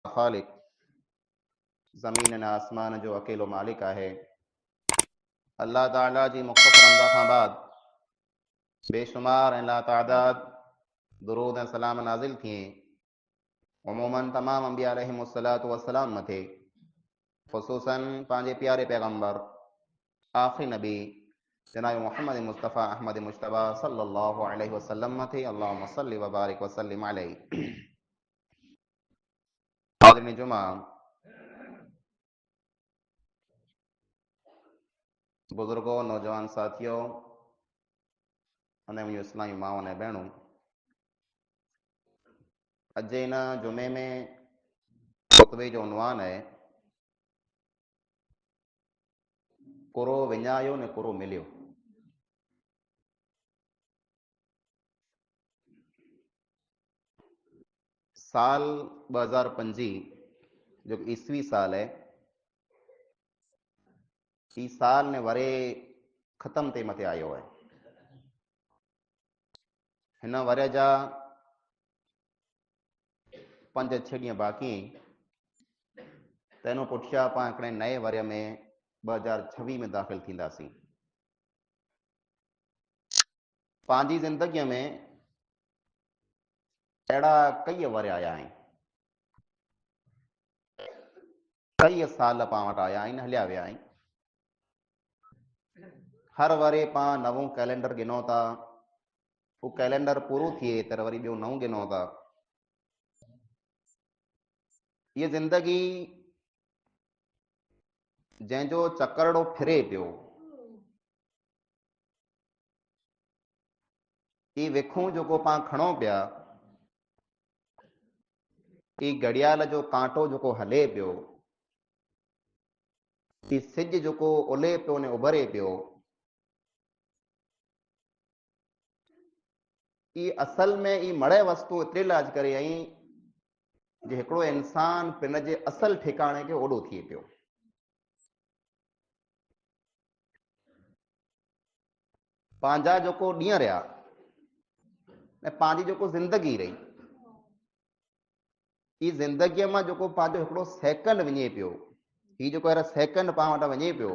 खालिक ज़मीन न आसमान जो अकेलो मालिक आहे। अल्लाह ताला जी मुख़्तसर हमदा खां बाद बेशुमार ऐं लातादाद दुरूद ऐं सलाम नाज़िल थिए उमूमन तमाम अंबिया अलैहिमुस्सलातु वस्सलाम मथे, ख़ुसूसन पंहिंजे प्यारे पैगंबर आख़िरी नबी जनाब मोहम्मद मुस्तफ़ा अहमद मुश्तबा सल्लल्लाहु अलैहि वसल्लम मथे। अल्लाहुम्मा सल्लि व बारिक व सल्लिम अलैहि। हाज़िरीन जुमा, बुजुर्गों, नौजवान साथियों अने मुंहिंजो इस्लामी माउनि ऐं भेणूं, अॼु जे हिन जुमे में ख़ुतबे जो उनवान आहे कुरो विञायो न कुरो मिलियो। साल 2025 जो ईस्वी साल है, ई साल ने वरे ख़त्म ते मथे आयो है। हिन वरे जा 5-6 ॾींहं बाक़ी, तंहिं पुठियां पाण हिकिड़े नए वरे में 2026 में दाख़िल थींदासीं। पंहिंजी ज़िंदगीअ में अहिड़ा कई वरे आया आहिनि, कई साल पाण वटि आया आहिनि, हलिया विया आहिनि। हर वरे पाण नवों कैलेंडर गिनो था, वो कैलेंडर पूरो थिए त वरी ॿियो नओं गिनो था। ये ज़िंदगी जंहिंजो चकरड़ो फिरे पियो, ई विखूं जेको पाण खणो पिया, ई घड़ियाल जो कांटो जेको हले पियो, ई सिज जेको उले पियो ने उभरे पियो, ई असल में ई मड़े वस्तु एतिरे लाज करे आई जे हिकिड़ो इंसान पिन जे असल ठिकाणे खे ओॾो थिए पियो। पंहिंजा जेको ॾींहं रहिया ऐं पंहिंजी जेको ज़िंदगी रही, ई ज़िंदगीअ मां जेको पंहिंजो हिकिड़ो सेकंड वञे पियो, ही जेको अहिड़ा सेकंड पाण वटि वञे पियो,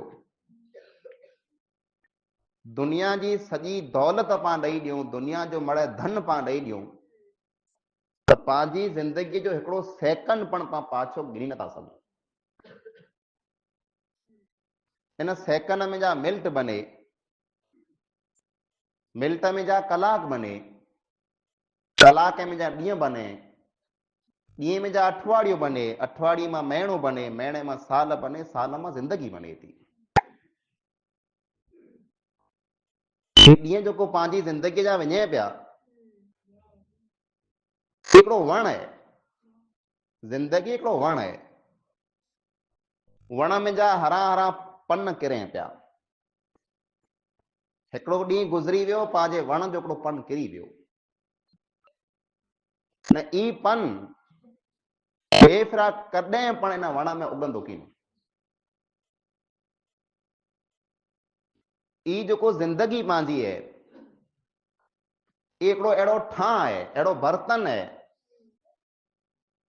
दुनिया जी सॼी दौलत पाण ॾेई ॾियूं, दुनिया जो मड़े धन पाण ॾेई ॾियूं, त पंहिंजी ज़िंदगीअ जो हिकिड़ो सेकंड पण पाण पाछो गिनी नथा सघूं। इन सेकंड में जा मिंट बने, मिंट में जा कलाक बने, कलाक में जा ॾींहं बने, ॾींहं में जा अठवाड़ियूं बने, अठवाड़ी मां महीनो बने, महीने मां साल बने, साल मां ज़िंदगी बने थी। ॾींहं जेको पंहिंजी ज़िंदगीअ जा वञे पिया, हिकिड़ो वण आहे, ज़िंदगी हिकिड़ो वण आहे, वण में जा हरा हरा पन किरे पिया। हिकिड़ो ॾींहुं गुज़री वियो, पंहिंजे वण जो हिकिड़ो पन किरी वियो, न ई पन बेफ़रा कॾहिं पण इन वण में उगंदो कोन। ई जेको ज़िंदगी पंहिंजी आहे, हिकिड़ो अहिड़ो ठां आहे, अहिड़ो बर्तन आहे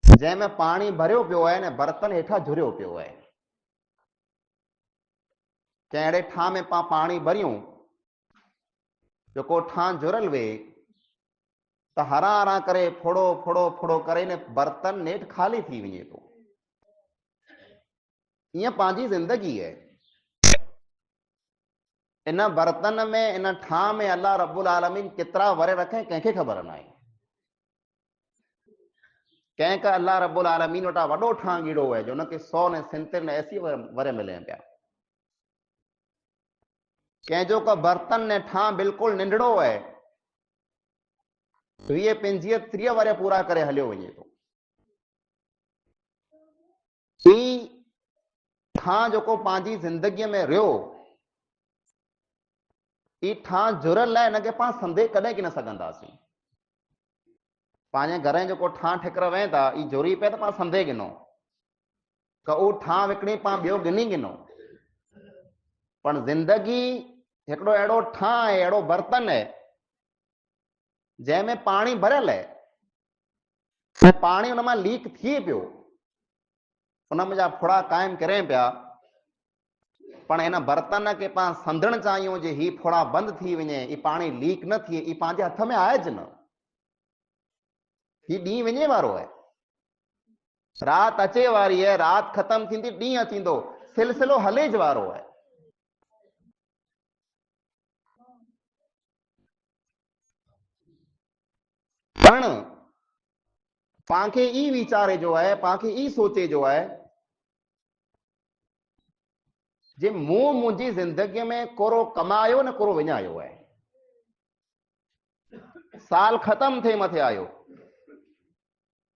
जंहिंमें पाणी भरियो पियो आहे न बर्तन हेठां झुरियो पियो आहे। कंहिं अहिड़े ठां में पाण पाणी भरियूं, जेको ठां जुरियल वे त हरा हरा करे फोड़ो फोड़ो फोड़ो करे न बर्तन नेठि ख़ाली थी वञे थो। ईअं पंहिंजी ज़िंदगी आहे। इन बर्तन में, इन ठां में अल्लाह रब्बुल आलमीन केतिरा वरे रखे कंहिंखे ख़बर न आहे। कंहिंखे अल्लाह रब्बुल आलमीन वटां वॾो ठां ॻीड़ो आहे जो हुनखे 100 ने 87 ने 80 वरे मिले पिया। कंहिंजो का बर्तन ने ठां बिल्कुलु नंढड़ो आहे, 20-25-30 वरे पूरा करे हलियो वञे थो। ई ठां जेको पंहिंजी ज़िंदगीअ में रहियो, ई ठां जुरियल आहे, हिनखे पाण संदेह कॾहिं की न सघंदासीं। पंहिंजे घर जेको ठां ठिकर वेह था, ई जुरी पिया त पाण संदेह गिनो त उहो ठां विकिणी पाण ॿियो गिनी गिनो। पर ज़िंदगी हिकिड़ो अहिड़ो ठां आहे, अहिड़ो बर्तन आहे जंहिंमें पाणी भरियल आहे, पाणी हुन मां लीक थिए पियो, उन जा फुड़ा क़ाइम करें पिया, पण इन बर्तन के पां संधण चाहियूं जे ही फुड़ा बंद थी वञे, ही पाणी लीक न थिए, ही पंहिंजे हथ में आहे ज न। ही ॾींहुं वञे वारो आहे, रात अचे वारी है, रात खत्म थींदी, ॾींहुं अचींदो, सिलसिलो हले ज वारो है। पण पांखे ई वीचारे जो है, पांखे ई सोचे जो है जे मूं मुंहिंजी ज़िंदगीअ में कोरो कमायो न कोरो विञायो है। साल खत्म थे मथे आयो,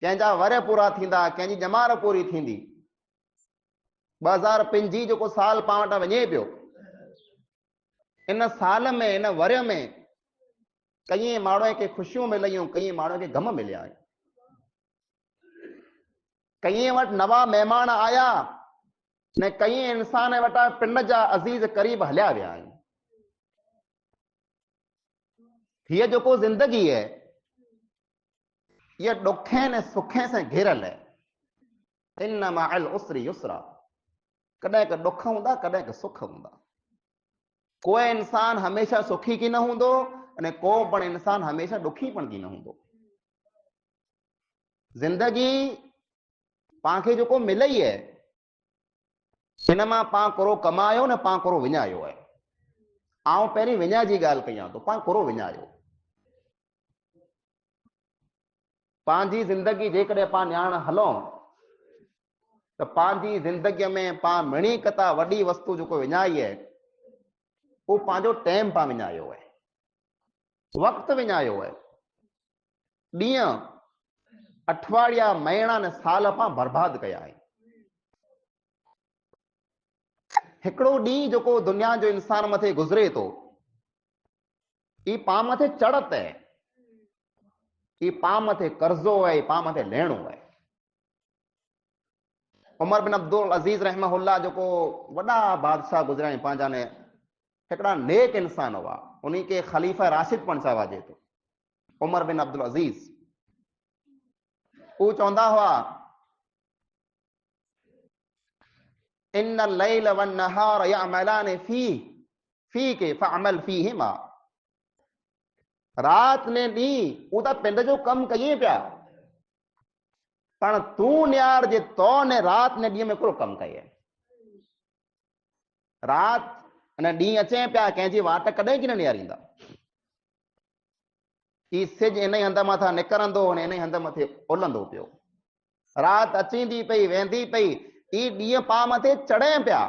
कंहिंजा वर पूरा थींदा, कंहिंजी ॼमार पूरी थींदी, 2005 जी जेको साल पां वटां वञे पियो, इन साल में इन वर में कई माण्हूअ खे ख़ुशियूं मिलियूं, कई माण्हूअ खे गम मिलिया, कई वटि नवा महिमान आया ने कई इंसान वटां पिंड जा अज़ीज़ क़रीब हलिया विया आहिनि। हीअ जेको ज़िंदगी है, ये ॾुखे ने सुखे से घेरल है। इन मअल उसरि युसरा, कॾहिं क ॾुख हूंदा, कॾहिं क सुख हूंदा। कोई इंसान हमेशा सुखी की न हूंदो अने को पण इंसान हमेशा ॾुखी पण की न हूंदो। ज़िंदगी पांखे जेको मिलई है, हिन मां पां कोरो कमायो न पां कोरो विञायो है। आउं पहिरीं विञा जी ॻाल्हि कयां थो, पां कोरो विञायो। पंहिंजी ज़िंदगी जेकॾहिं पां ॼाण हलूं त पंहिंजी ज़िंदगीअ में पां मिणी कता वॾी वस्तु जेको विञाई है, उहो पंहिंजो टाइम पां विञायो है, वक़्तु विञायो है, ॾींहं अठवाड़िया महीना ने साल पां बर्बाद कया आहिनि। हिकिड़ो ॾींहुं जेको दुनिया जो इंसान मथे गुज़रे थो, ई पां मथे चढ़त है, ई पां मथे कर्ज़ो है, पां मथे लेणो है। उमर बिन अब्दुल अजीज रहमहुल्लाह जेको वॾा बादशाह गुज़रिया आहिनि पंहिंजा ने, हिकिड़ा नेक इंसान हुआ, उन्हीं खे ख़लीफ़ा राशिद पण चवाजे थो, उमर बिन अब्दुल अजीज। वो चवंदा हुआ, इन लैल वन नहार यअमलान फी के फअमल फीहिमा। रात ने ॾींहुं उहो त पिंड जो कमु कई पिया, पण तूं न्यार जे तो ने रात ने ॾींहं में कोरो कमु कई। रात अने ॾींहुं अचे पिया, कंहिंजी वाट कॾहिं की न निहारींदा। ई सिज इन ई हंध मथां निकिरंदो अने इन ई हंध मथे उलंदो पियो। रात अचींदी पई वेंदी पई, ई ॾींहं पां मथे चढ़े पिया,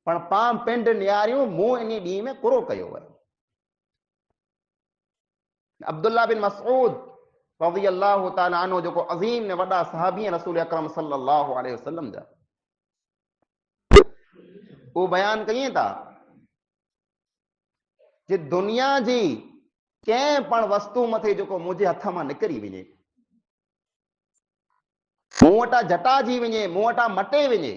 पण पां पिंड निहारियूं मूं इन ॾींहं में कोरो कयो है। अब्दुल्ला बिन मसऊद रज़ी अल्लाह तआला अन्हु जेको अज़ीम ने वॾा सहाबी रसूल अकरम सल्लल्लाहु अलैहि वसल्लम जा, वो बयान कई था जे दुनिया जी कंहिं पण वस्तु मथे जेको मुंहिंजे हथ मां निकिरी वञे, मूं वटां जटाजी वञे, मूं वटां मटे वञे,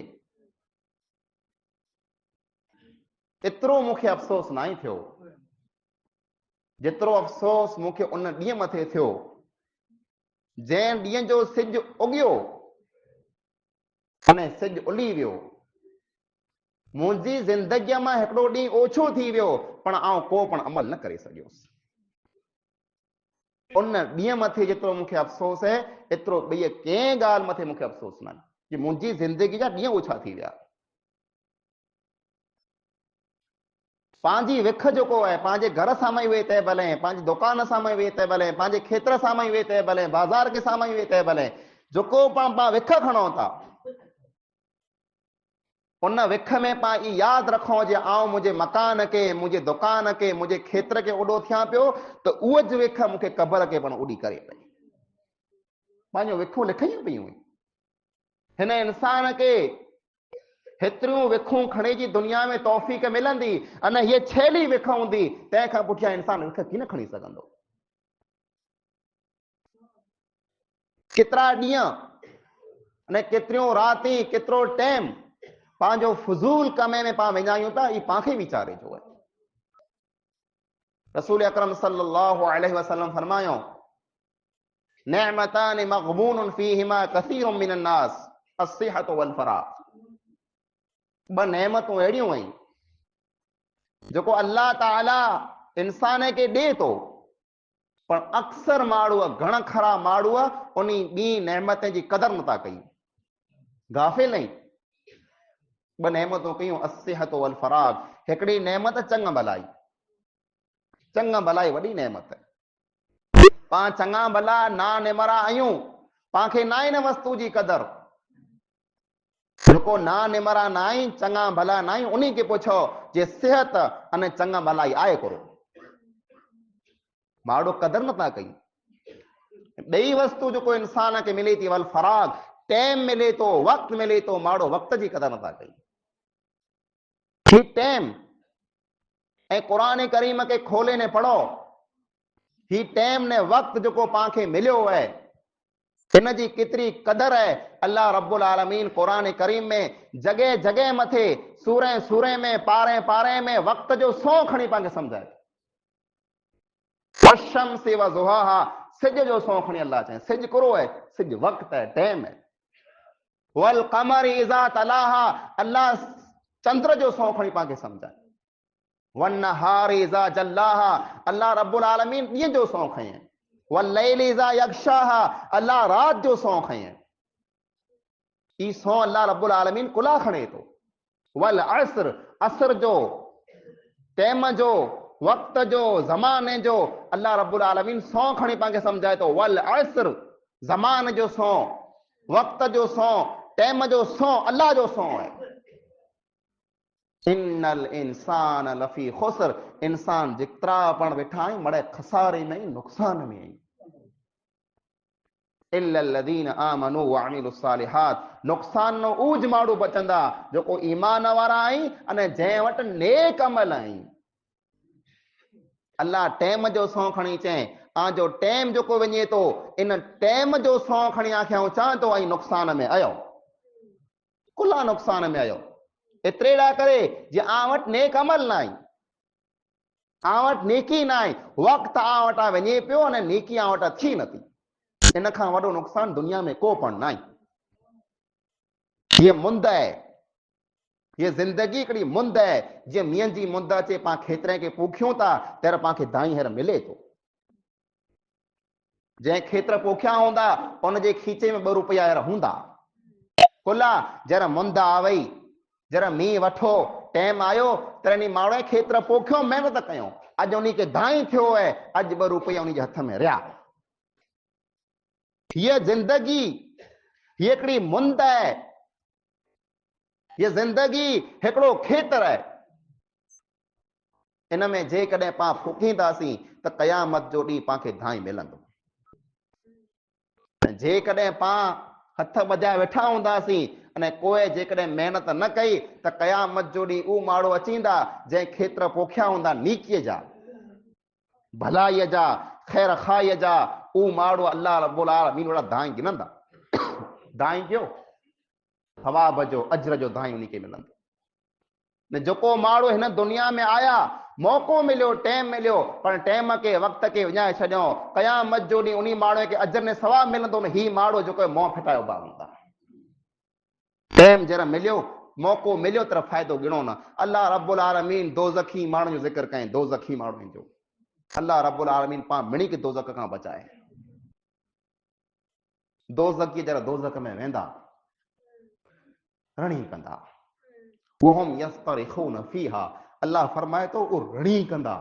एतिरो मूंखे अफ़सोस न आहे थियो जेतिरो अफ़सोस मूंखे उन ॾींहं मथे थियो जंहिं ॾींहं जो सिज उगियो अने सिज उली वियो। मुंहिंजी ज़िंदगीअ मां हिकिड़ो ॾींहुं ओछो थी वियो, पण आउं को पण अमल न करे सघियुसि। उन ॾींहं मथे जेतिरो मूंखे अफ़सोस है, एतिरो ॿिए कंहिं ॻाल्हि मथे मूंखे अफ़सोस न आहे कि मुंहिंजी ज़िंदगी जा ॾींहं ओछा थी विया। पंहिंजी विख जेको आहे, पंहिंजे घर साम्हूं वेही तंहिं भले, पंहिंजी दुकान साम्हूं वेही तंहिं भले, पंहिंजे खेत्र साम्हूं वेही तंहिं भले, बाज़ार के साम्हूं वेही तंहिं भले, जेको पां विख खणूं था, उन विख में पां ई यादि रखूं जे आउं मुंहिंजे मकान के, मुंहिंजे दुकान के, मुंहिंजे खेत्र के ओॾो थियां पियो त उहो ज विख मूंखे क़बर के पण उॾी करे पई। पंहिंजो विखूं लिखियूं पियूं। हिन इंसान के हेतिरियूं विखूं खणी जी दुनिया में तौफ़ीक़ मिलंदी, अने हीअ छेली विख हूंदी, तंहिंखां पुठियां इंसान विख कीन खणी सघंदो। केतिरा ॾींहं अने केतिरियूं राति, केतिरो टाइम पंहिंजो फुज़ूल कमे में पां विञायूं था, ई पांखे वीचारे जो आहे। रसूल अकरम सल्लल्लाहु अलैहि वसल्लम फरमायो, नेमतान मग़बूनुन फीहिमा कसीरुम मिनन नास अस्सिहत वल फराग। ब नेमतूं अहिड़ियूं आहिनि जेको अल्लाह ताला इंसान के ॾे थो, पर अक्सर माण्हू घण खरा माण्हू उन ॿी नेमत जी क़दर नथा कयूं, गाफ़िल आहिनि। ब नेमतूं कयूं, अस्सिहत वल फराग। हिकिड़ी नेमत चङ भलाई, चङ भलाई वॾी नेमत है। पां चङा भला ना निमरा आहियूं, पांखे ना इन वस्तु जी क़दर। जेको ना निमरा ना आई, चङा भला ना आई, उन्हीं खे पुछो जे सिहत अने चङा भलाई आहे करो, माण्हू क़दर नथा कयूं। ॿई वस्तु जेको इंसान खे मिले थी, वल फराग, टाइम मिले थो, वक़्तु मिले थो, माण्हू वक़्त जी क़दर नथा कयूं। ही टाइम ऐं क़ुरान करीम खे खोले ने पढ़ो, ही टाइम ने वक़्तु जेको पांखे मिलियो है, इन जी केतिरी क़दर है। अल्लाह रब्बुल आलमीन क़ुरान करीम में जगह जगह मथे, सूरे सूरे में, पारे पारे में वक़्त जो सौ खणी पांखे समझाए। वशम्सि व ज़ुहाहा, सिज जो सौ खणी अल्लाह चए, सिज करो है, सिज वक़्त है, टाइम है। वल क़मरि इज़ा तलाहा, अल्लाह चंद्र जो सौ खणी पांखे समझाए। वन नहारि इज़ा जल्लाहा, अल्लाह रब्बुल आलमीन ॾींहं जो सौ खई है। वल लैलि इज़ा यग़शाहा, अल्लाह रात जो सौ खई है। ई सौ अल्लाह रब्बुल आलमीन कुला खणे थो। वल असर, असर जो, टाइम जो, वक़्त जो, ज़माने जो, अल्लाह रब्बुल आलमीन सौ खणी पांखे समझाए थो। वल असर, ज़मान जो सौ, वक़्त जो सौ, टाइम जो सौ, अल्लाह जो सौ है। इन्नल इंसान लफी खुसर, इंसान जितरा पण वेठा आहियूं मड़े खसारे में, नुक़सान में आहियूं। इल्लल्लज़ीन आमनू व अमिलुस सालिहात, नुक़सान नो ऊज माण्हू बचंदा जेको ईमान वारा आहिनि अने जंहिं वटि नेक अमल आहिनि। अल्लाह टाइम जो सौ खणी चए, जो टाइम जेको वञे थो, इन टाइम जो सौ खणी आखियां चवां थो, ऐं नुक़सान में आयो, कुला नुक़सान में आयो। एतिरे ॾा करे जे आ वटि नेक अमल न आहे, आ वटि नेकी न आहे, वक़्तु आ वटां वञे पियो अने नेकी आ वटां थी नथी। इन खां वॾो नुक़सान दुनिया में को पण न आहे। ये मुंद है, ये ज़िंदगी हिकिड़ी मुंद है। जीअं मींहं जी मुंद अचे, पां खेतरे खे पोखियूं था, तर पांखे दाई हींअर मिले थो। जंहिं खेत्र पोखिया हूंदा उनजे खीचे में 2 रुपया हींअर हूंदा। कुला जरा मुंद आ वई, जरा मींहुं वठो, टाइम आयो, तर इन माण्हू खेत्र पोखियो, महिनत कयूं, अॼु उन्हीं खे दाई थियो है, अॼु 2 रुपया उन्हीं जे हथ में रहिया। ये जिंदगी ये हिकिड़ी मुंद है, ये जिंदगी हिकिड़ो खेत्र है। इन में जेकॾहिं पां फूकींदासीं त क़यामत जो ॾींहुं पांखे दाई मिलंदो। जेकॾहिं पां हथ ॿधाए वेठा हूंदासीं अने कोई जेकॾहिं महिनत न कई त क़यामत जो ॾींहुं उहे माण्हू अचींदा जंहिं खेत्र पोखिया हूंदा नीकीअ जा, भलाईअ जा, ख़ैर खाईअ जा, उहे माण्हू अल्लाह रब्बुल आलमीन वटि दाई गिनंदा। दाई जो सवाब जो, अजर जो दाई उन्हीं खे मिलंदो। ने जेको माण्हू हिन दुनिया में आया, मौक़ो मिलियो, टाइम मिलियो, पर टाइम खे, वक़्त खे विञाए छॾियो, क़यामत जो ॾींहुं उन्हीं माण्हू खे अजर ने सवाब मिलंदो न। ही माण्हू जेको मोह फिटायो बा हूंदा। टाइम जरा मिलियो, मौक़ो मिलियो, तर फ़ाइदो गिणो न। अल्लाह रब्बुल आलमीन दोज़खी माण्हुनि जो ज़िक्र कयईं, दोज़खी माण्हुनि जो। अल्लाह रब्बुल आलमीन पाण मिणी खे दोज़ख खां बचाए। दोज़खी जरा दोज़ख में वेंदा, रणी कंदा, वहुम यस्तरिखून फीहा, अल्लाह फरमाए तो वो रणी कंदा।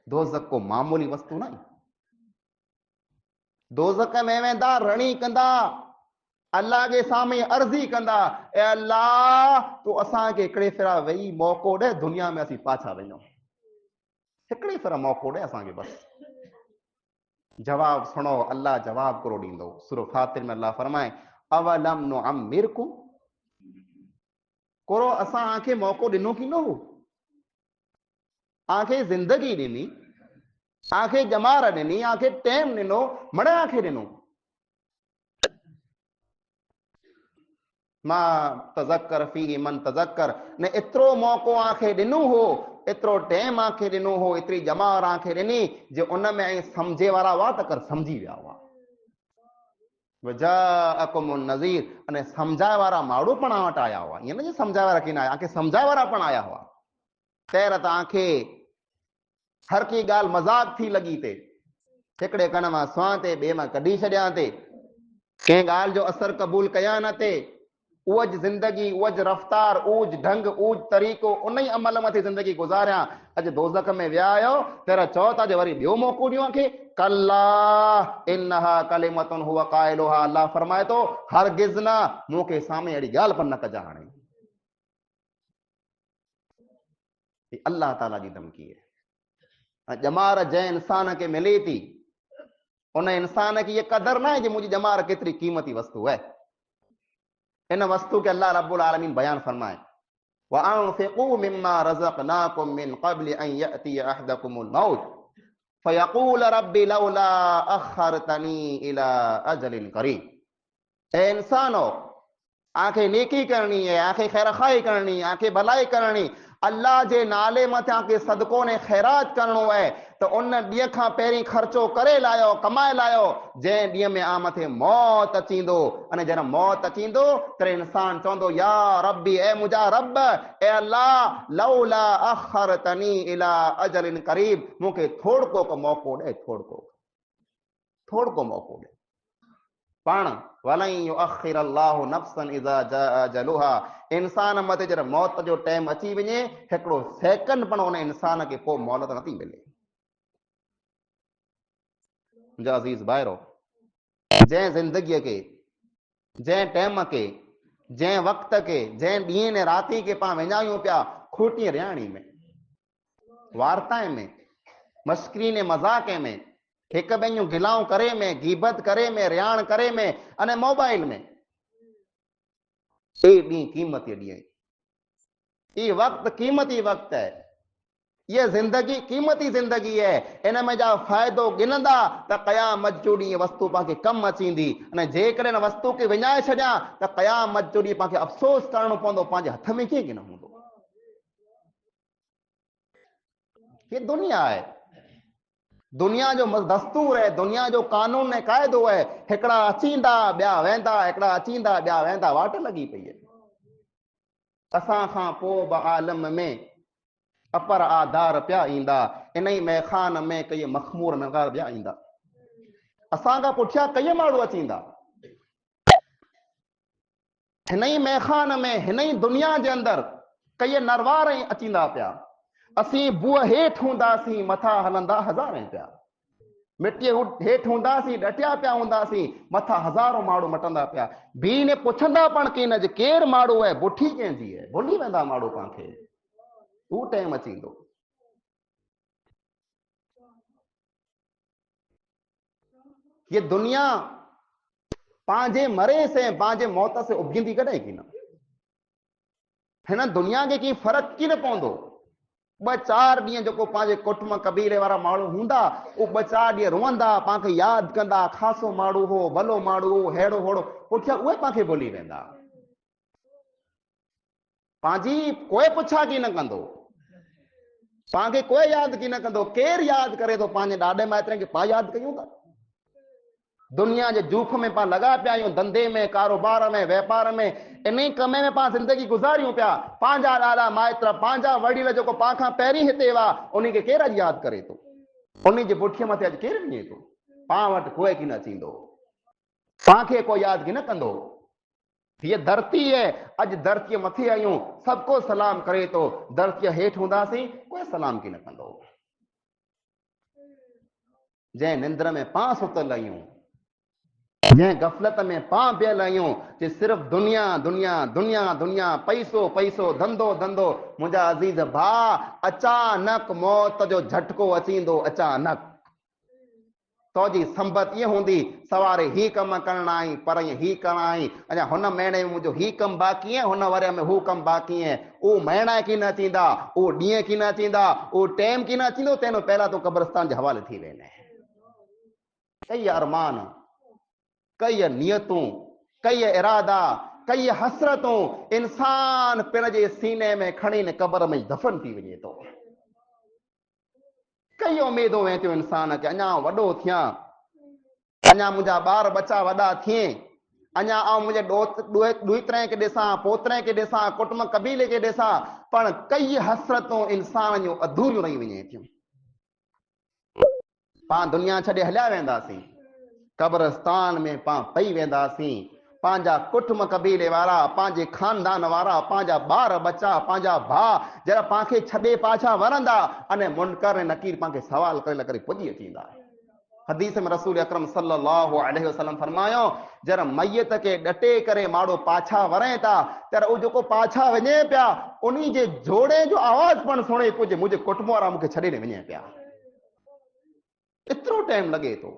दोज़ख को मामूली वस्तु न। दोज़ख में वेंदा, रणी कंदा, अल्लाह के सामने अर्जी कंदा, ए अल्लाह तू असांखे हिकिड़े फेरा वेही मौक़ो ॾे, दुनिया में असीं पाछा वञूं, हिकिड़े फेरा मौक़ो ॾे असांखे बस। जवाब सुनो, अल्लाह जवाब करो ॾींदो। सूरह फातिर में अल्लाह फरमाए, अवलम नुअम्मिरकुम, कोरो असां आंखे मौक़ो ॾिनो की न हो, आंखे ज़िंदगी ॾिनी, आंखे जमार ॾिनी, आंखे टाइम ॾिनो, मड़े आंखे ॾिनो। मां तज़क्कर फीहि मन तज़क्कर, ने एतिरो मौक़ो आंखे ॾिनो हो, एतिरो टाइम आंखे ॾिनो हो, एतिरी जमार आंखे ॾिनी जे उन में ऐं सम्झे वारा हुआ त कर सम्झी विया हुआ। वजाअकुमुन नज़ीर, अने सम्झाए वारा माण्हू पण वटि आया हुआ। ईअं न जे सम्झाए वारा कीन आया, आंखे सम्झाए वारा पण आया हुआ। पहिर त आंखे हर की ॻाल्हि मज़ाक थी लॻी ते, हिकिड़े कन मां सुवां ते, ॿिए मां कढी छॾियां ते, कंहिं ॻाल्हि जो असर क़बूल कया न ते, उज ज़िंदगी, उज रफ़्तार, उज ढंग, उज तरीक़ो, उन ई अमल मथे ज़िंदगी गुज़ारियां। अॼु दोज़ख में विया आहियो, तेरा चओ था जे वरी ॿियो मौक़ो ॾियो आंखे। कल्ला इन्नहा कलिमतुन हुवा क़ाइलुहा, अल्लाह फरमाए थो हरगिज़ न, मूंखे साम्हूं अहिड़ी ॻाल्हि पर न कजा। हाणे अल्लाह ताला जी धमकी है। जमार जंहिं इंसान खे मिले थी, उन इंसान खे ये कदर ना है कि मुझी जमार केतरी कीमती वस्तु है। इन वस्तु के अल्लाह रब्बुल आलमीन बयान फरमाए, वअनफिकू मिम्मा रज़क़नाकुम मिन क़ब्ल अन यअतिय अहदकुमुल मौत फयक़ूल रब्बी लौला अख़रतनी इला अजलिन क़रीब। ए इंसानो, आंखे नेकी करनी है, आंखे खैरखाई करनी, आंखे भलाई करनी, अल्लाह जे नाले मथे आंखे सदको ने खैरात करणो है, तो उन ॾींहं खां पहिरीं ख़र्चो करे लायो, कमाए लायो, जंहिं ॾींहं में आ मथे मौत अचींदो। अने जॾहिं मौत अचींदो त इंसान चवंदो, या रब्बी, ए मुंहिंजा रब, ए अल्लाह, लौला अख़रतनी इला अजलिन क़रीब, मूंखे थोड़को को मौक़ो ॾे, थोड़को मौक़ो ॾे। पाण वलन युअख़िर अल्लाहु नफ्सन इज़ा जाअ अजलुहा, इंसान मथे जॾहिं मौत जो टाइम अची वञे, हिकिड़ो सेकंड पण उन इंसान खे पोइ मोहलत नथी मिले। मुंहिंजा अज़ीज़ भाइरो, जंहिं ज़िंदगीअ खे, जंहिं टाइम खे, जंहिं वक़्त खे, जंहिं ॾींहं ने राति खे पाण विञायूं पिया खोटी रियाणी में, वार्ताए में, मस्करी ने मज़ाक़ में, हिक ॿिए जूं गिलाऊं करे में, गीबत करे में, रियाण करे में, अने मोबाइल में, ये ॾींहुं क़ीमती ॾींहुं, ये वक़्त क़ीमती वक़्त है, ये ज़िंदगी क़ीमती ज़िंदगी है। इन में जा फ़ाइदो गिनंदा त क़यामत जो ॾींहुं वस्तु पांखे कमु अचींदी, अने जेकॾहिं वस्तु खे विञाए छॾियां त क़यामत जो ॾींहुं पांखे अफ़सोस करणो पवंदो, पंहिंजे हथ में कीअं न हूंदो। ये दुनिया है, दुनिया जो दस्तूर है, दुनिया जो कानून है, क़ाइदो है। हिकिड़ा अचींदा ॿिया वेंदा, हिकिड़ा अचींदा ॿिया वेंदा, वाट लॻी पई है। असां खां पोइ बि आलम में अपर आधार पिया ईंदा, इन ई मैखान में कई मखमूर नगार ॿिया ईंदा। असां खां पुठियां कई माण्हू अचींदा, हिन ई मैखान में, हिन ई दुनिया जे अंदरि कई नरवार अचींदा पिया। असीं बुह हेठि हूंदासीं, मथां हलंदा हज़ार पिया। मिटीअ हेठि हूंदासीं, डटिया पिया हूंदासीं, मथां हज़ारों माण्हू मटंदा पिया। भी ने पुछंदा पण की न जे केरु माण्हू है, बुठी कंहिंजी है, भुली वेंदा माण्हू पाण खे। उहो टाइम अचींदो। ये दुनिया पंहिंजे मरे से, पंहिंजे मौत से उबजंदी कॾहिं की न। हिन दुनिया खे कीअं फ़र्क़ु कीअं न पवंदो। ॿ चार ॾींहं जेको पंहिंजे कुटुंब कबीले वारा माण्हू हूंदा, उहे ॿ चार ॾींहं रोअंदा, पाण खे यादि कंदा, ख़ासो माण्हू हो, भलो माण्हू हो, हेड़ो होड़ो, पुठियां उहे पाण खे भुली वेंदा। पंहिंजी कोई पुछा की न कंदो, पाण खे कोई यादि की न कंदो। केरु यादि करे थो पंहिंजे ॾाॾे माइटनि खे पाण यादि कयूं था। दुनिया जे जूख में पाण लॻा पिया आहियूं, धंधे में, कारोबार में, वापार में, इन ई कम में पाण ज़िंदगी गुज़ारियूं पिया। पंहिंजा ॾाॾा माइट, पंहिंजा वडील जेको पाण खां पहिरीं हिते हुआ, उन खे केरु अॼु यादि करे थो? उन जे पुठीअ मथे अॼु केरु वञे थो? पाण वटि कोई की न अचींदो, पाण खे कोई यादि की न कंदो। ये धरती है, अॼु धरतीअ मथे आहियूं, सभु को सलाम करे थो। धरतीअ हेठि हूंदासीं, कोई सलाम की न कंदो। जंहिं निंद्र में पाण सुतल आहियूं, जंहिं गफ़लत में पाण पियल आहियूं, जे सिर्फ़ दुनिया दुनिया दुनिया दुनिया, पैसो पैसो, धंधो धंधो। मुंहिंजा अज़ीज़ भाउ, अचानक मौत जो झटको अचींदो, अचानक। तोजी संबत ईअं हूंदी, सवारे ही कम करणा आहीं, पर ही करणा आहीं, अञा हुन महीने में मुंहिंजो ही कमु बाक़ी आहे, हुन वरे में हू कमु बाक़ी आहे। उहो महीना की न अचींदा, उहो ॾींहं की न अचींदा, उहो टाइम की न अचींदो, तंहिंखां पहिरियां तो क़ब्रिस्तान जे हवाले थी वेंदे। कई अरमान, कई नियतूं, कई इरादा, कई हसरतूं, इंसान पिण जे सीने में खणी ने क़ब्र में दफ़न थी वञे थो। कई उम्मीदों वें थियूं इंसान खे, अञा वॾो थियां, अञा मुंहिंजा ॿार बच्चा वॾा थिए, अञा आउं मुंहिंजे ॾोहितरे खे ॾिसां, पोतरे खे ॾिसां, कुटुंब कबीले खे ॾिसां, पर कई हसरतूं इंसान जूं अधूरियूं रही वञे थियूं। पाण दुनिया छॾे हलिया वेंदासीं, कब्रस्तान में पाण पई वेंदासीं, पंहिंजा कुटुंब कबीले वारा, पंहिंजे खानदान वारा, पंहिंजा ॿार बच्चा, पंहिंजा भाउ जरा पाण खे छॾे पाछा वरंदा, अने मुनकर ऐं नकीर पाण खे सवाल करे करे पुॼी अचींदा। हदीस में रसूल अकरम सल्लल्लाहु अलैहि वसल्लम फरमायो, जरा मैयत खे ॾटे करे माण्हू पाछा वरे था, तर उहो जेको पाछा वञे पिया, उन्ही जे जोड़े जो आवाज़ पण सुणे पियो, मुंहिंजे कुटुंब वारा मूंखे छॾे ॾे वञे पिया। एतिरो टाइम लॻे थो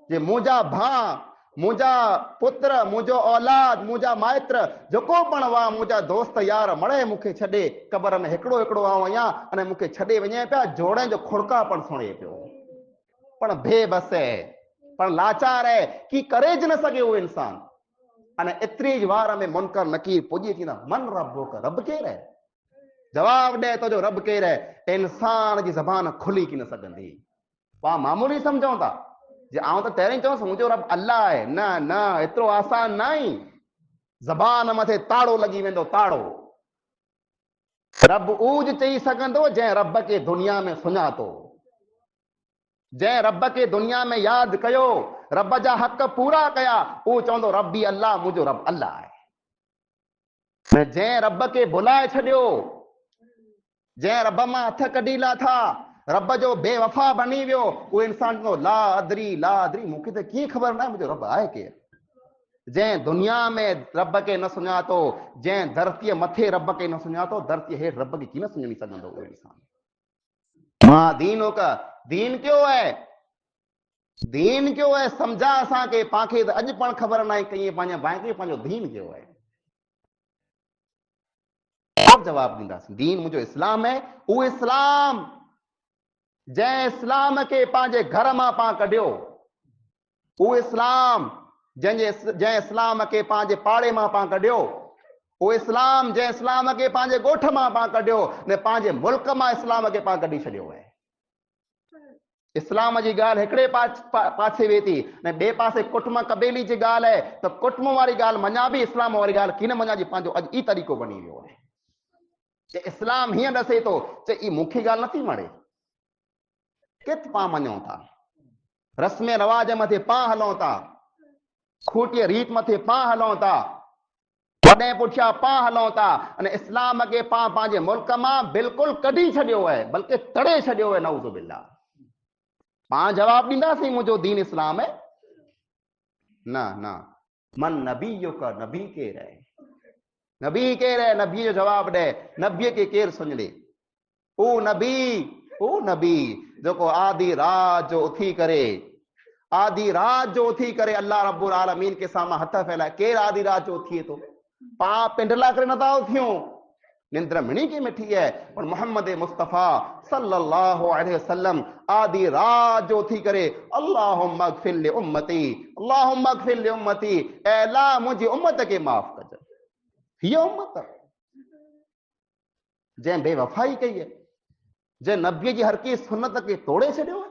जे मुंहिंजा भाउ, मुंहिंजा पुत्र, मुंहिंजो औलाद, मुंहिंजा माइत्र जेको पण हुआ, मुंहिंजा दोस्त यार मड़े मूंखे छॾे क़बर में हिकिड़ो हिकिड़ो आऊं आहियां, अने मूंखे छॾे वञे पिया, जोड़े जो खुड़का पण सुणे पियो, पण बेबस है, पण लाचार है, की करे ज न सघे उहो इंसान। अने एतिरी वार में मुनकर नकीर पुॼी थींदा, मन रब्बो का, रब केरु है? जवाब ॾे तो जो रब केरु है? इंसान जी ज़बान खुली की न सघंदी। पाण मामूली समझूं था, जे आउं त पहिरीं चयोसि मुंहिंजो रब अल्लाह आहे, न न एतिरो आसान न आहे। ज़बान मथे ताड़ो लॻी वेंदो, ताड़ो। रब ऊज चई सघंदो जंहिं रब खे दुनिया में सुञातो, जंहिं रब खे दुनिया में यादि कयो, रब जा हक़ पूरा कया, उहो चवंदो रबी अल्लाह, मुंहिंजो रब अल्लाह आहे। जंहिं रब खे भुलाए छॾियो, जंहिं रब मां हथ कढी लाथा, रब जो बेवफा बनी वियो, उहो इंसान चवंदो ला अदरी ला अदरी, मूंखे त कीअं ख़बर न आहे मुंहिंजो रब आहे केरु। जंहिं दुनिया में रब खे न सुञातो, जंहिं धरतीअ मथे रब खे न सुञातो, धरतीअ हेठि रब खे कीअं न सुञाणी सघंदो उहो इंसान। मां दीनो का, दीन क्यों है, दीन क्यों है, समझा असांखे, पांखे त अॼु पण ख़बर न आहे कईं पंहिंजे भाउ खे पंहिंजो दीन क्यों है। जवाब ॾींदासीं, दीन मुंहिंजो इस्लाम है, उहो इस्लाम जंहिं इस्लाम खे पंहिंजे घर मां पाण कढियो, उहो इस्लाम जंहिं इस्लाम खे पंहिंजे पाड़े मां पाण कढियो, उहो इस्लाम जंहिं इस्लाम खे पंहिंजे ॻोठ मां पाण कढियो, ने पंहिंजे मुल्क मां इस्लाम खे पाण कढी छॾियो आहे। इस्लाम जी ॻाल्हि हिकिड़े पासे वेठी, ने ॿिए पासे कुटुंब कबीली जी ॻाल्हि आहे, त कुटुंब वारी ॻाल्हि मञा बि, इस्लाम वारी ॻाल्हि कीन मञा जी, पंहिंजो अॼु ई तरीक़ो बणी वियो आहे। इस्लाम हीअं ॾसे थो, चए ई मूंखे ॻाल्हि नथी वणे, किथे पाण मञूं था, रस्म रवाज मथे पाण हलूं था, खूटीअ रीत मथे पाण हलूं था, वॾे पुठियां पाण हलूं था, अने इस्लाम खे पाण पंहिंजे मुल्क मां बिल्कुलु कढी छॾियो आहे, बल्कि तड़े छॾियो आहे, नऊज़ बिल्लाह। पाण जवाब ॾींदासीं मुंहिंजो दीन इस्लाम है, न न, मन नबी का, नबी केरु आहे, नबी केरु आहे, नबी जो जवाब ॾे, नबीअ खे केरु सुञे? ओ नबी जेको आदि रात जो उथी करे, आदि रात जो उथी करे अल्लाह रब्बुल आलमीन के साम्हूं हथ फैलाए, केरु आदि रात जो उथिए थो? पाण पिंडला करे नथा उथियूं, निंद्र मिणी की मिठी है, पर मोहम्मद मुस्तफ़ा सल्लल्लाहु अलैहि वसल्लम आदि रात जो उथी करे अल्लाहुम्मा अग़फिर लि उम्मती, अल्लाहुम्मा अग़फिर लि उम्मती, ऐ अल्लाह मुंहिंजी उम्मत खे माफ़ कजो। हीअ उम्मत जंहिं बेवफ़ाई कई है, जंहिं नबीअ जी हर की सुन्नत खे तोड़े छॾियो है।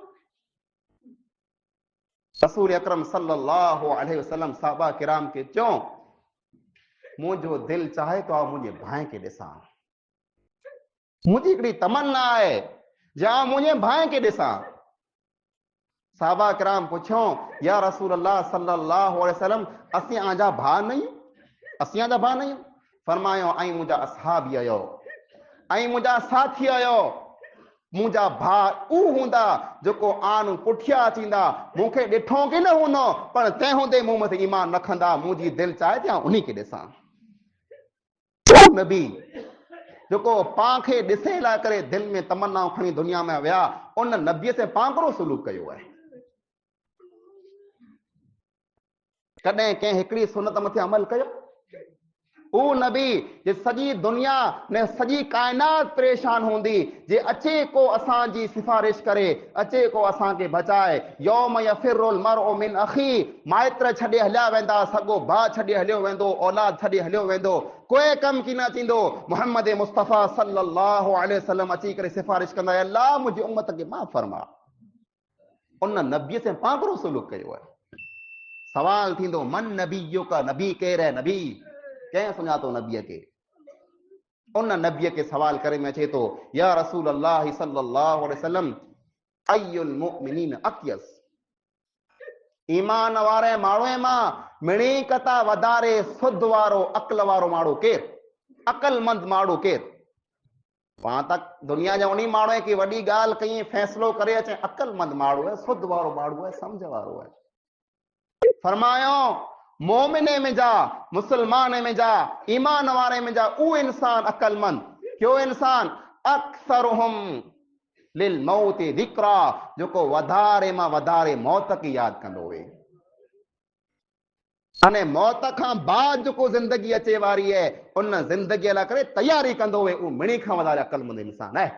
रसूल अकरम सल्लल्लाहु अलैहि वसल्लम साहबा किराम खे चयो, मुंहिंजो दिल चाहे तो मुंहिंजे भाउ खे ॾिसां, मुंहिंजी हिकिड़ी तमन्ना आहे जा मुंहिंजे भाउ खे ॾिसां। साहबा किराम पुछो, या रसूल अल्लाह सल्लल्लाहु अलैहि वसल्लम, असीं आजा भाउ न आहियूं, असीं आजा भाउ न आहियूं? फरमायो, ऐं मुंहिंजा असहाबी आहियो, ऐं मुंहिंजा साथी आहियो, मुंहिंजा भाउ ऊ हूंदा जेको आन पुठियां थींदा, मूंखे ॾिठो की न हूंदो, पर तंहिं हूंदे मूं मथे ईमान रखंदा, मुंहिंजी दिलि चाहे थी उन्ही खे ॾिसां। नबी जेको पाण खे ॾिसे लाइ करे दिलि में तमन्नाऊं खणी दुनिया में विया, उन नबीअ से पाण कहिड़ो सलूक कयो आहे? कॾहिं कंहिं हिकिड़ी सुनत मथे अमल कयो? ऊ नबी जे सॼी दुनिया ने सॼी कायनात परेशान हूंदी जे अचे को असांजी सिफारिश करे, अचे को असांखे बचाए। यौम यफिरुल मरउ मिन अखी, माइत्र छॾे हलिया वेंदा, सॻो भाउ छॾे हलियो वेंदो, औलाद छॾे हलियो वेंदो, कोई कम की न थींदो। मोहम्मद मुस्तफ़ा सल्लल्लाहु अलैहि वसल्लम अची करे सिफारिश कंदा, अल्लाह मुंहिंजी उम्मत खे माफ़ फरमा। उन नबीअ से पाक रसूलुक कयो आहे। सवाल थींदो मन नबीयो का, नबी केर है? नबी कंहिं सुञातो नबीअ खे? उन नबीअ खे सवाल करे में अचे थो, या रसूल अल्लाह सल्लल्लाहु अलैहि वसल्लम अय्युल मुमिनीन अक़यस, ईमान वारे माण्हू मां मिणी कता वधारे सुध वारो अक़ल वारो माण्हू केरु? अक़लमंद माण्हू केरु? पाण तक दुनिया जा उन्हीं माण्हू की वॾी ॻाल्हि कई, फ़ैसिलो करे अचे, अक़लमंद माण्हू है, सुध वारो माण्हू है, सम्झ वारो है। फरमायो मोमिने में जा, मुसलमान में जा, ईमान वारे में जा, ऊ इंसान अक़लमंद क्यों इंसान अक्सरुहुम लिल मौत ज़िक्रा, जेको वधारे मां वधारे मौत खे यादि कंदो हुए। अने मौत खां बाद जेको ज़िंदगी अचे वारी है, उन ज़िंदगी लाइ करे तयारी कंदो हुए, ऊ मिणी खां वधारे अक़लमंद इंसान है।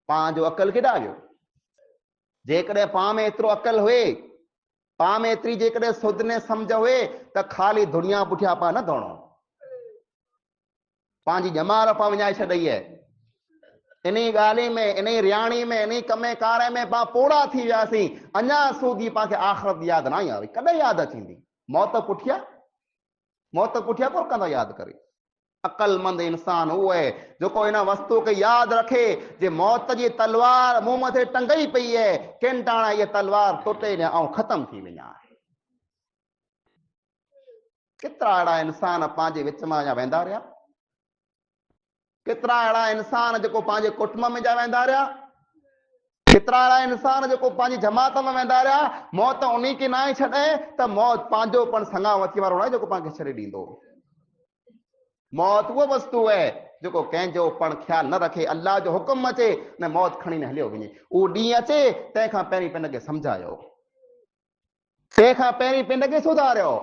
पाण जो अक़ल केॾा वियो? जेकॾहिं पाण में एतिरो अक़ल हुए, पाण में एतिरी जेकॾहिं सुध ने सम्झ हुए त ख़ाली दुनिया पुठियां पाण न दौड़ो, पंहिंजी ॼमार पाण विञाए छॾई है। इन्ही ॻाल्हि में, इन्ही रियाणी में, इन्ही कमे कार में पाण पोड़ा थी वियासीं। अञा सूदी पाण खे आख़िरत यादि न आई आहे। कॾहिं यादि अचींदी? मौत पुठियां, मौत पुठियां कोन कंदो यादि करे। अक़लमंद इंसान उहो आहे जेको इन वस्तु खे यादि रखे जे मौत जी तलवार मूं मथे टंगई पई है, किन टाणा ये तलवार टुटे न ऐं ख़त्म थी वञा। केतिरा अहिड़ा इंसान पंहिंजे विच मां या वेंदा रहिया? केतिरा अहिड़ा इंसान जेको पंहिंजे कुटुंब में जा वेंदा रहिया? केतिरा अहिड़ा इंसान जेको पंहिंजी जमात में वेंदा रहिया? मौत उन्हीं खे न आहे छॾे त मौत पंहिंजो पण संगा वठी वारो न आहे जेको पाण खे छॾे ॾींदो। मौत उहो वस्तु है जेको कंहिंजो पण ख़्याल न रखे, अल्लाह जो हुकुम अचे न मौत खणी न हलियो वञे। उहो ॾींहुं अचे तंहिंखां पहिरीं पिंड खे सम्झायो, तंहिंखां पहिरीं पिंड खे सुधारियो,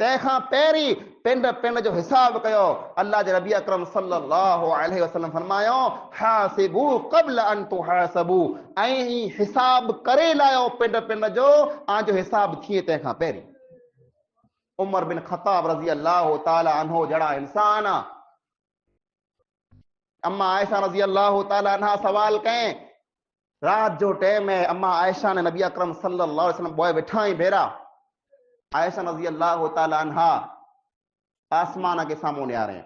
तंहिंखां पहिरीं पिंड जो हिसाब कयो। अल्लाह जे नबी अकरम सल्लल्लाहु अलैहि वसल्लम फरमायो हासिबू क़ब्ल अन तुहासबू, ऐं हिसाब करे लायो पिंड जो, आंजो हिसाब थिए तंहिंखां पहिरीं। उमर बिन ख़त्ताब रज़ी अल्लाह ताला अन्हो जड़ा इंसान, अम्मा आयशा रज़ी अल्लाह ताला अन्हा सवाल कहें, रात जो टाइम है, अम्मा आयशा ने नबी अकरम सल्लल्लाहु अलैहि वसल्लम बोए वेठा ही भेरा। आयशा रज़ी अल्लाह ताला अन्हा आसमान के साम्हूं निहारे,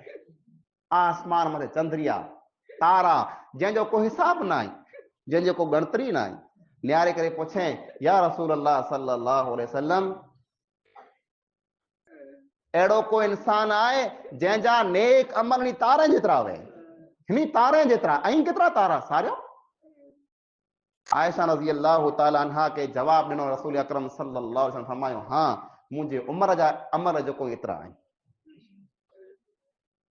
आसमान मथे चंद्रिया तारा जंहिंजो को हिसाब न आहे, जंहिंजो को गणतरी न आहे। निहारे करे पुछे या रसूल अल्लाह सल्लल्लाहु अलैहि वसल्लम, अहिड़ो को इंसान आहे जंहिंजा नेक अमल नी तारे जेतिरा हुए? हिनी तारे जेतिरा? ऐं केतिरा तारा सारियो? आयशा रज़ी अल्लाह ताला अन्हा के जवाब ॾिनो, रसूल अकरम सल्लल्लाहु अलैहि वसल्लम फरमायो, हाँ मुंहिंजे उमर जा अमल जेको एतिरा आहिनि।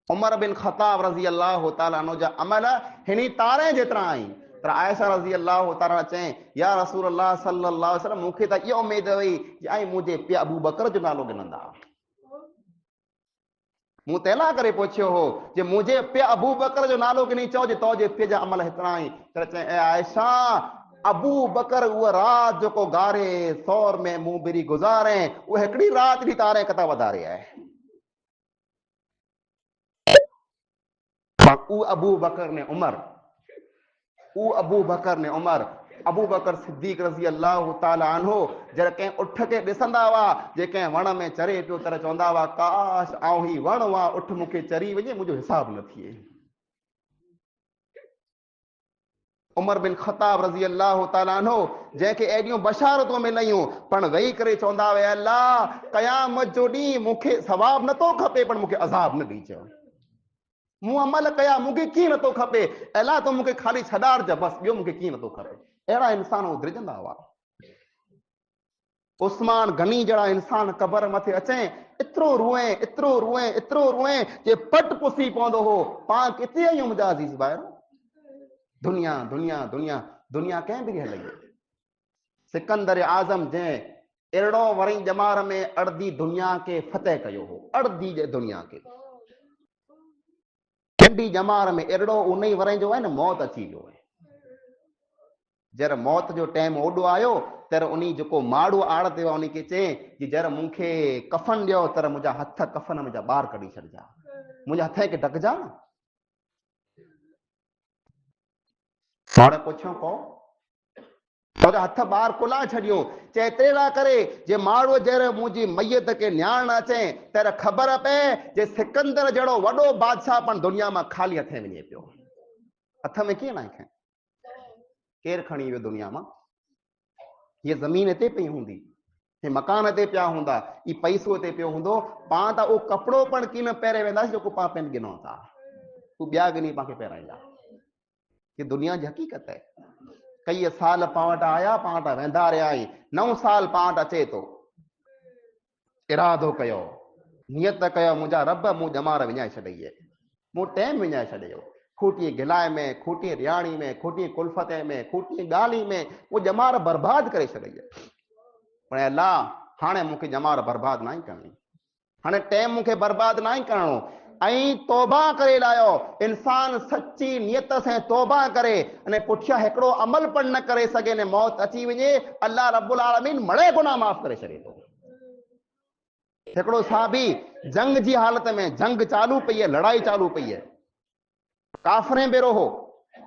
उमर बिन ख़त्ताब रज़ी अल्लाह ताला अन्हु जा अमल हिनी तारे जेतिरा आहिनि। पर आयशा रज़ी अल्लाह ताला चए या रसूल अल्लाह सल्लल्लाहु अलैहि वसल्लम, मूंखे त इहो उमेद हुई ऐं मुंहिंजे पीउ अबू बकर जो नालो गिनंदा। मूं तैला करे पुछियो हो जे मुंहिंजे पीउ अबू बकर जो नालो गिनी चओ जे तोजे पीउ जा अमल हेतिरा आहिनि। त चए ए आयशा, अबू बकर उहा रात जेको गारे सौर में मूं बिरी गुज़ारे, उहा हिकिड़ी रात ॾी तारे कथा वधारे आहे। ऊ अबू बकर ने उमर, ऊ अबू बकर ने उमर, अबू बकर सिद्दीक रज़ी अल्लाह ताला अन्हो जॾहिं कंहिं उठ खे ॾिसंदा हुआ, जे कंहिं वण में चरे पियो त चवंदा हुआ काश आऊं ही वण हुआ, उठ मूंखे चरी वञे, मुंहिंजो हिसाब न थिए। उमर बिन ख़त्ताब रज़ी अल्लाह ताला अन्हो जंहिंखे एॾियूं बशारतूं मिलयूं, पण वेही करे चवंदा हुआ अल्लाह क़यामत जो ॾींहुं मूंखे सवाब नथो खपे, पण मूंखे अज़ाब न ॾेई चओ। मूं अमल कया, मूंखे कीअं नथो खपे, अलाह तो मूंखे खाली छॾारज बस, ॿियो मूंखे कीअं नथो खपे। अहिड़ा इंसान उधरिजंदा हुआ। उस्मान गनी जहिड़ा इंसान क़बर मथे अचे, एतिरो रोए एतिरो रोए एतिरो रोए जे पट पुसी पवंदो हो। पाण किथे आहियूं मुंहिंजा अज़ीज़ भाइरो? दुनिया दुनिया दुनिया दुनिया कंहिं बि हलई। सिकंदर आज़म जंहिं अहिड़ो वरी ॼमार में अर्दी दुनिया खे फतेह कयो हो, अर्दी जे दुनिया खे नंढी ॼमार में अहिड़ो उन ई वरे जो आहे न मौत अची वियो आहे। जर मौत जो टाइम ओॾो आयो तर उन जेको माड़ो आड़ ते उन खे चई कि जर मूंखे कफन ॾियो तर मुंहिंजा हथ कफन मुंहिंजा ॿार कढी छॾिजा, मुंहिंजे हथ खे ढकजा न। हाणे पुछो को हथ ॿार कुला छॾियो, चए तेरा करे जे माड़ो जर मुंहिंजी मैयत खे न्याण अचे तर ख़बर पए जे सिकंदर जहिड़ो वॾो बादशाह पण दुनिया मां ख़ाली हथे वञे पियो। हथ में कीअं न खणे, केरु खणी वियो दुनिया मां? ये ज़मीन ते पई हूंदी, ये मकान ते पिया हूंदा, ये पैसो ते पियो हूंदो, पाण त उहो कपिड़ो पण की न पहिरे वेंदासीं जेको पाण पंहिंजो गिनो था, तूं ॿिया गिनी पाण खे पहिराईंदा। ये दुनिया जी हक़ीक़त है। कई साल पाण वटि आया, पाण वटि वेंदा रहिया आहिनि, 9 साल पाण वटि अचे थो, इरादो कयो, नियत कयो मुंहिंजा रब मूं ॼमार विञाए छॾी आहे, मूं टाइम विञाए छॾियो, खूटी गिलाए में, खूटी रियाणी में, खूटी कुल्फते में, खूटी ॻाल्हि में वो ॼमार बर्बाद करे छॾी आहे। पर अल्लाह हाणे मूंखे ॼमार बर्बाद न करणी, हाणे टाइम मूंखे बर्बाद न करणो, ऐं तौबा करे लायो। इंसान सच्ची नियत से तौबा करे अने पुठियां हिकिड़ो अमल पण न करे सघे ने मौत अची वञे, अल्लाह रब्बुल आलमीन मड़े गुनाह माफ़ करे छॾे थो। हिकिड़ो साहबी जंग जी हालत में, जंग चालू पई है, लड़ाई चालू पई है, काफरे बेरो हो,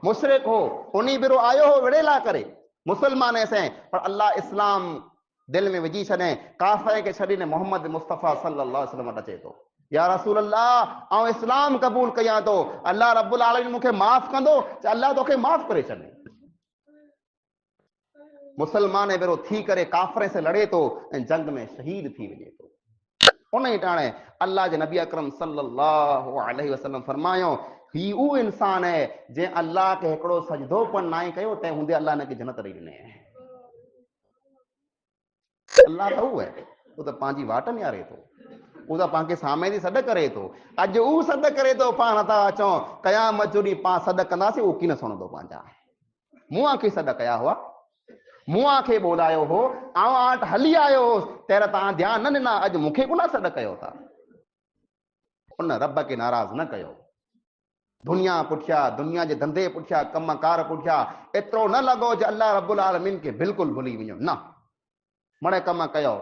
मुशरिक हो, उन्हीं बेरो आयो हो विड़ेला करे मुसलमान ऐसे, पर अल्लाह इस्लाम दिल में विझी छॾे, काफरे के छॾी ने मोहम्मद मुस्तफ़ा सल्लल्लाहु अलैहि वसल्लम अचे थो, या रसूल अल्लाह आउं इस्लाम क़बूल कयां थो, अल्लाह रब्बुल आलमीन मूंखे माफ़ कंदो? अल्लाह तोखे माफ़ करे छॾे। मुसलमान बेरो थी करे काफरे से लड़े थो ऐं जंग में शहीद थी वञे थो। उन ई टाणे अल्लाह जे नबी अकरम सल्लल्लाहु अलैहि वसल्लम फरमायो, ही उहो इंसान है जे अल्लाह के हिकिड़ो सजदो पण ना कयो तंहिं हूंदे अल्लाह ने जन्नत ॾेई ॾिने। अल्लाह त उहो आहे, उहो त पंहिंजी वाट निहारे थो, उहो त पाण खे सामे जी सॾ करे थो। अॼु उहो सॾ करे थो, पाण नथा अचूं, क़यामत जो ॾींहुं पाण सॾ कंदासीं, उहो कीन सुणंदो पंहिंजा। मूं आखे सॾ कया हुआ, मूं आखे ॿोलायो हो, आउं आट हली आयो होसि, तर तव्हां ध्यानु न ॾिना, अॼु मूंखे कोन सॾ कयो था। उन रब खे नाराज़ न कयो। दुनिया पुठिया, दुनिया जे धंधे पुठिया, कमकार पुठिया एतिरो न लॻो जे अल्लाह रब्बुल आलमीन खे बिल्कुलु भुली वञो, न, मड़े कम कयो,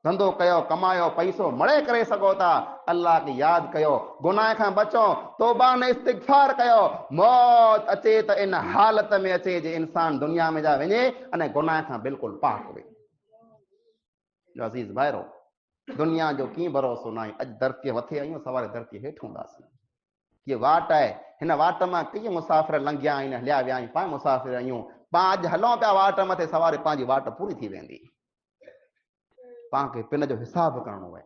धंधो कयो, कमायो, पैसो मड़े करे सघो था, अल्लाह खे यादि कयो, गुनाह खां बचो, तौबा ने इस्तिग़फार कयो। मौत अचे त इन हालत में अचे जे इंसान दुनिया में जा वञे अने गुनाह खां बिल्कुलु पाक हुए। अज़ीज़ भाइरो, दुनिया जो कीअं भरोसो न आहे, अॼु धरतीअ मथे आहियूं, सवारे धरतीअ हेठि हूंदासीं। ये वाट आहे, हिन वाट मां कई मुसाफ़िर लंघिया आहिनि, हलिया विया आहिनि, पाण मुसाफ़िर आहियूं, पाण अॼु हलूं पिया वाट मथे, सवारे पंहिंजी वाट पूरी थी वेंदी। पाण खे पिन जो हिसाब करणो आहे,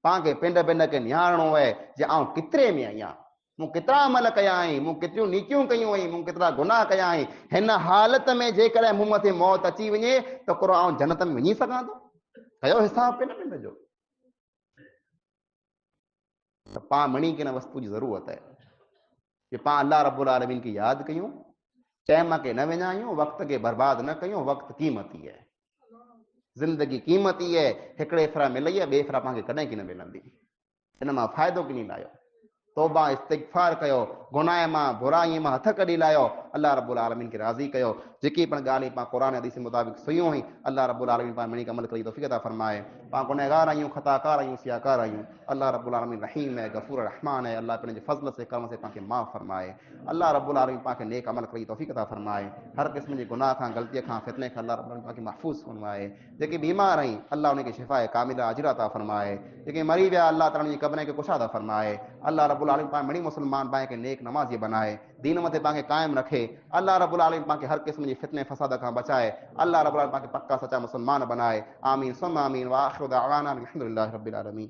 पाण खे पिंड पिंड खे निहारणो आहे जे आउं कितिरे में आहियां, मूं केतिरा अमल कया आहिनि, मूं केतिरियूं नीतियूं कयूं आहिनि, मूं केतिरा गुनाह कया आहिनि। हिन हालत में जेकॾहिं मूं मथे मौत अची वञे त को आउं जन्नत में वञी सघां थो? कयो हिसाब पिंड पिंड जो। त पाण मणी के न वस्तु जी ज़रूरत है कि पाण अल्लाह रब्बुल आलमीन की यादि कयूं, टाइम खे न विञायूं, वक़्त खे बर्बाद न कयूं। वक़्त क़ीमती है, ज़िंदगी क़ीमती है, हिकिड़े फिरा मिलई आहे, ॿिए फिरा पाण खे कॾहिं की न मिलंदी। हिन मां फ़ाइदो किनी लायो, तौबा इस्तिग़फार कयो, गुनाह मां बुराई मां हथ कढी लायो, अल्लाह रब्बुल आलमीन खे राज़ी कयो। जेकी पण ॻाल्हि पाण क़ुरान हदीस मुताबिक़ सयूं आहिनि, अल्लाह रब्बुल आलमीन पाण मणी अमल करी तौफ़ीक़ अता फ़रमाए। पाण गुनहगार आहियूं, ख़ताकार आहियूं, सियाकार आहियूं, अल्लाह रब्बुल आलमीन रहीम है, गफ़ूर रहमान है, अल्लाह पंहिंजे फज़ल से करम से पाण खे माफ़ फ़रमाए। अल्लाह रब्बुल आलमीन पाण खे नेक अमल करी तौफ़ीक़ अता फ़रमाए। हर क़िस्म जे गुनाह खां, ग़लतीअ खां, फितने खां अल्लाह रब्बुल आलमीन पाण खे महफ़ूज़ फ़रमाए। जेके बीमार आहिनि अल्लाह उनखे शिफ़ाए कामिला आजिला अता फ़रमाए। जेके मरी विया अल्लाह ताला उनजी क़ब्र खे कुशा अता फ़रमाए। अल्लाह रब्बुल आलमीन पाण मणी मुसलमान पाण खे नेक नमाज़ी बनाए, दीन मथे पाण खे क़ाइम रखे। अल्लाह रब्बुल आलमीन पाण खे हर क़िस्म जी फितने फसाद खां बचाए। अल्लाह रब्बुल आलमीन पाण खे पक्का सच्चा मुसलमान बनाए। आमीन सुम्मा आमीन। व आखिरु दअवाना अनिल हम्दुलिल्लाहि रब्बिल आलमीन।